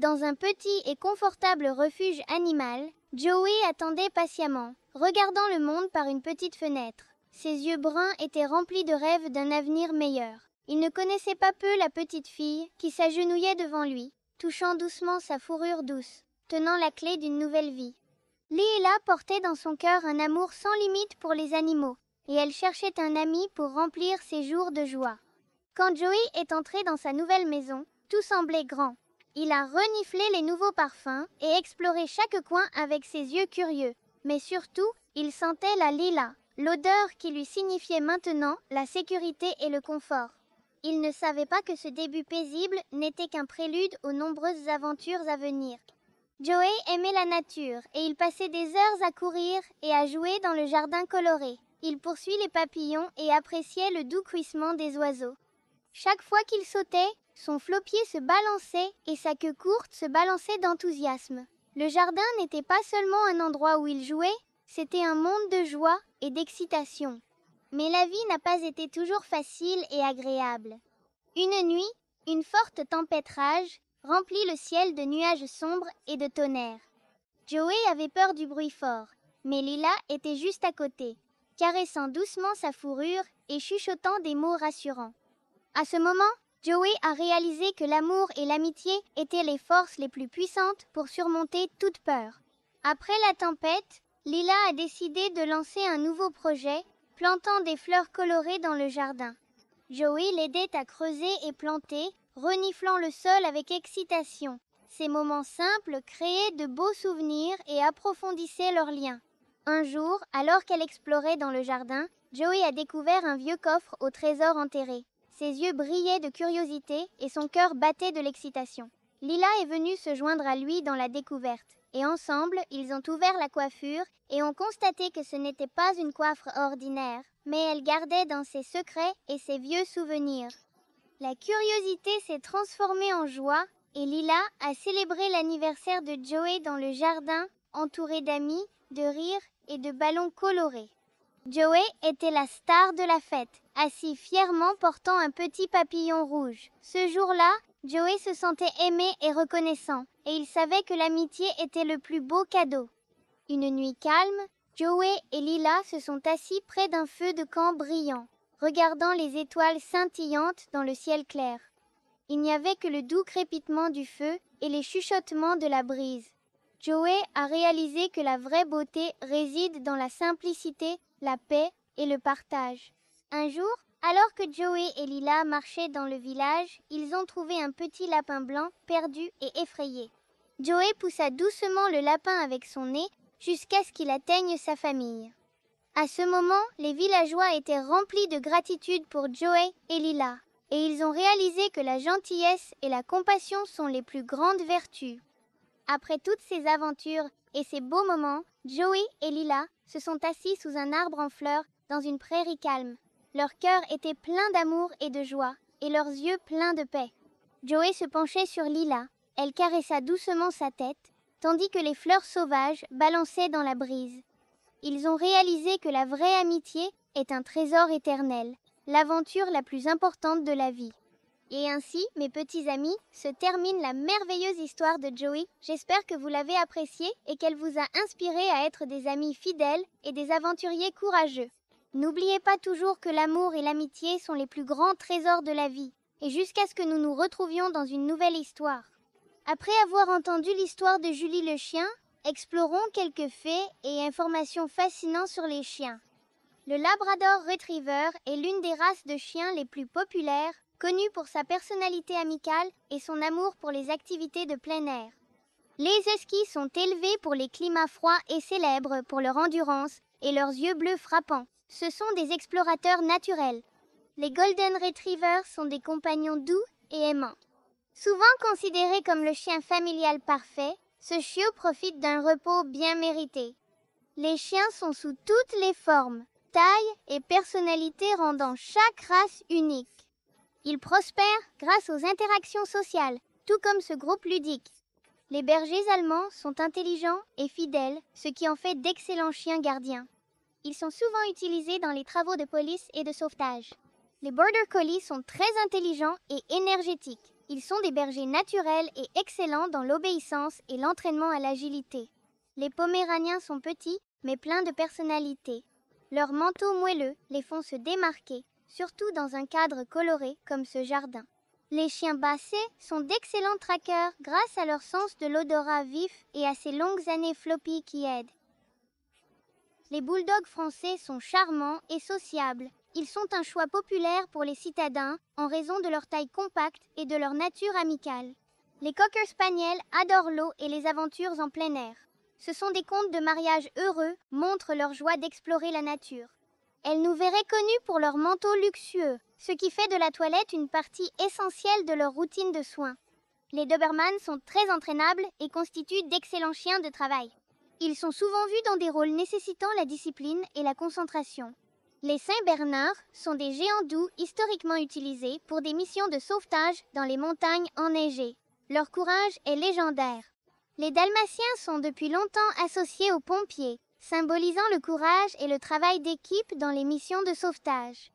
Dans un petit et confortable refuge animal, Joey attendait patiemment, regardant le monde par une petite fenêtre. Ses yeux bruns étaient remplis de rêves d'un avenir meilleur. Il ne connaissait pas peu la petite fille qui s'agenouillait devant lui, touchant doucement sa fourrure douce, tenant la clé d'une nouvelle vie. Leela portait dans son cœur un amour sans limite pour les animaux, et elle cherchait un ami pour remplir ses jours de joie. Quand Joey est entré dans sa nouvelle maison, tout semblait grand. Il a reniflé les nouveaux parfums et exploré chaque coin avec ses yeux curieux. Mais surtout, il sentait la lilas, l'odeur qui lui signifiait maintenant la sécurité et le confort. Il ne savait pas que ce début paisible n'était qu'un prélude aux nombreuses aventures à venir. Joey aimait la nature et il passait des heures à courir et à jouer dans le jardin coloré. Il poursuit les papillons et appréciait le doux couissement des oiseaux. Chaque fois qu'il sautait, son flot-pied se balançait et sa queue courte se balançait d'enthousiasme. Le jardin n'était pas seulement un endroit où il jouait, c'était un monde de joie et d'excitation. Mais la vie n'a pas été toujours facile et agréable. Une nuit, une forte tempête rage remplit le ciel de nuages sombres et de tonnerre. Joey avait peur du bruit fort, mais Leela était juste à côté, caressant doucement sa fourrure et chuchotant des mots rassurants. À ce moment, Joey a réalisé que l'amour et l'amitié étaient les forces les plus puissantes pour surmonter toute peur. Après la tempête, Leela a décidé de lancer un nouveau projet, plantant des fleurs colorées dans le jardin. Joey l'aidait à creuser et planter, reniflant le sol avec excitation. Ces moments simples créaient de beaux souvenirs et approfondissaient leurs liens. Un jour, alors qu'elle explorait dans le jardin, Joey a découvert un vieux coffre au trésor enterré. Ses yeux brillaient de curiosité et son cœur battait de l'excitation. Leela est venue se joindre à lui dans la découverte. Et ensemble, ils ont ouvert la coiffure et ont constaté que ce n'était pas une coiffe ordinaire, mais elle gardait dans ses secrets et ses vieux souvenirs. La curiosité s'est transformée en joie et Leela a célébré l'anniversaire de Joey dans le jardin, entourée d'amis, de rires et de ballons colorés. Joey était la star de la fête, assis fièrement portant un petit papillon rouge. Ce jour-là, Joey se sentait aimé et reconnaissant, et il savait que l'amitié était le plus beau cadeau. Une nuit calme, Joey et Leela se sont assis près d'un feu de camp brillant, regardant les étoiles scintillantes dans le ciel clair. Il n'y avait que le doux crépitement du feu et les chuchotements de la brise. Joey a réalisé que la vraie beauté réside dans la simplicité, la paix et le partage. Un jour, alors que Joey et Leela marchaient dans le village, ils ont trouvé un petit lapin blanc, perdu et effrayé. Joey poussa doucement le lapin avec son nez jusqu'à ce qu'il atteigne sa famille. À ce moment, les villageois étaient remplis de gratitude pour Joey et Leela, et ils ont réalisé que la gentillesse et la compassion sont les plus grandes vertus. Après toutes ces aventures et ces beaux moments, Joey et Leela se sont assis sous un arbre en fleurs dans une prairie calme. Leur cœur était plein d'amour et de joie, et leurs yeux pleins de paix. Joey se penchait sur Leela. Elle caressa doucement sa tête, tandis que les fleurs sauvages balançaient dans la brise. Ils ont réalisé que la vraie amitié est un trésor éternel, l'aventure la plus importante de la vie. Et ainsi, mes petits amis, se termine la merveilleuse histoire de Joey. J'espère que vous l'avez appréciée et qu'elle vous a inspiré à être des amis fidèles et des aventuriers courageux. N'oubliez pas toujours que l'amour et l'amitié sont les plus grands trésors de la vie, et jusqu'à ce que nous nous retrouvions dans une nouvelle histoire. Après avoir entendu l'histoire de Julie le chien, explorons quelques faits et informations fascinants sur les chiens. Le Labrador Retriever est l'une des races de chiens les plus populaires, connue pour sa personnalité amicale et son amour pour les activités de plein air. Les huskies sont élevés pour les climats froids et célèbres pour leur endurance et leurs yeux bleus frappants. Ce sont des explorateurs naturels. Les Golden Retrievers sont des compagnons doux et aimants. Souvent considéré comme le chien familial parfait, ce chiot profite d'un repos bien mérité. Les chiens sont sous toutes les formes, tailles et personnalités rendant chaque race unique. Ils prospèrent grâce aux interactions sociales, tout comme ce groupe ludique. Les bergers allemands sont intelligents et fidèles, ce qui en fait d'excellents chiens gardiens. Ils sont souvent utilisés dans les travaux de police et de sauvetage. Les Border Collies sont très intelligents et énergétiques. Ils sont des bergers naturels et excellents dans l'obéissance et l'entraînement à l'agilité. Les Poméraniens sont petits, mais pleins de personnalité. Leurs manteaux moelleux les font se démarquer, surtout dans un cadre coloré comme ce jardin. Les chiens Basset sont d'excellents traqueurs grâce à leur sens de l'odorat vif et à ces longues années floppy qui aident. Les bulldogs français sont charmants et sociables. Ils sont un choix populaire pour les citadins en raison de leur taille compacte et de leur nature amicale. Les cocker spaniels adorent l'eau et les aventures en plein air. Ce sont des contes de mariage heureux, montrent leur joie d'explorer la nature. Elles nous verraient connus pour leurs manteaux luxueux, ce qui fait de la toilette une partie essentielle de leur routine de soins. Les Dobermans sont très entraînables et constituent d'excellents chiens de travail. Ils sont souvent vus dans des rôles nécessitant la discipline et la concentration. Les Saint-Bernard sont des géants doux historiquement utilisés pour des missions de sauvetage dans les montagnes enneigées. Leur courage est légendaire. Les Dalmatiens sont depuis longtemps associés aux pompiers, symbolisant le courage et le travail d'équipe dans les missions de sauvetage.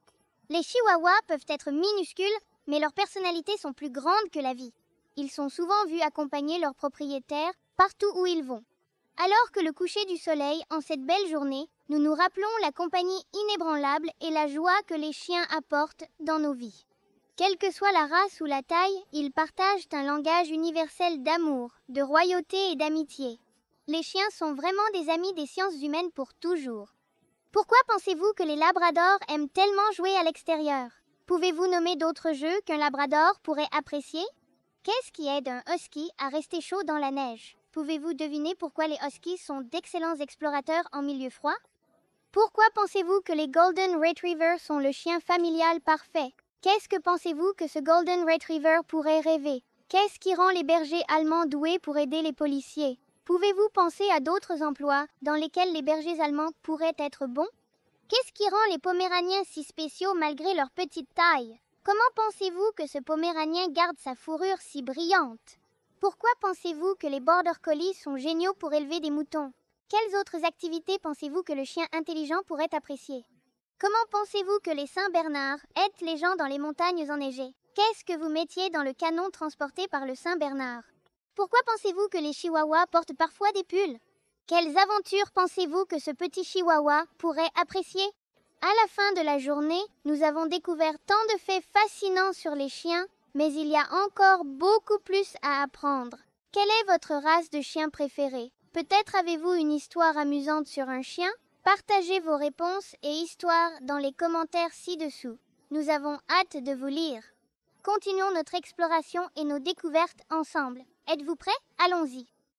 Les Chihuahuas peuvent être minuscules, mais leurs personnalités sont plus grandes que la vie. Ils sont souvent vus accompagner leurs propriétaires partout où ils vont. Alors que le coucher du soleil en cette belle journée, nous nous rappelons la compagnie inébranlable et la joie que les chiens apportent dans nos vies. Quelle que soit la race ou la taille, ils partagent un langage universel d'amour, de royauté et d'amitié. Les chiens sont vraiment des amis des sciences humaines pour toujours. Pourquoi pensez-vous que les labradors aiment tellement jouer à l'extérieur? Pouvez-vous nommer d'autres jeux qu'un labrador pourrait apprécier? Qu'est-ce qui aide un husky à rester chaud dans la neige? Pouvez-vous deviner pourquoi les huskies sont d'excellents explorateurs en milieu froid? Pourquoi pensez-vous que les Golden Retrievers sont le chien familial parfait? Qu'est-ce que pensez-vous que ce Golden Retriever pourrait rêver? Qu'est-ce qui rend les bergers allemands doués pour aider les policiers? Pouvez-vous penser à d'autres emplois dans lesquels les bergers allemands pourraient être bons? Qu'est-ce qui rend les Poméraniens si spéciaux malgré leur petite taille? Comment pensez-vous que ce Poméranien garde sa fourrure si brillante? Pourquoi pensez-vous que les Border Collies sont géniaux pour élever des moutons? Quelles autres activités pensez-vous que le chien intelligent pourrait apprécier? Comment pensez-vous que les Saint-Bernard aident les gens dans les montagnes enneigées? Qu'est-ce que vous mettiez dans le canon transporté par le Saint-Bernard? Pourquoi pensez-vous que les Chihuahuas portent parfois des pulls? Quelles aventures pensez-vous que ce petit Chihuahua pourrait apprécier? À la fin de la journée, nous avons découvert tant de faits fascinants sur les chiens, mais il y a encore beaucoup plus à apprendre. Quelle est votre race de chien préférée? Peut-être avez-vous une histoire amusante sur un chien? Partagez vos réponses et histoires dans les commentaires ci-dessous. Nous avons hâte de vous lire. Continuons notre exploration et nos découvertes ensemble. Êtes-vous prêts? Allons-y!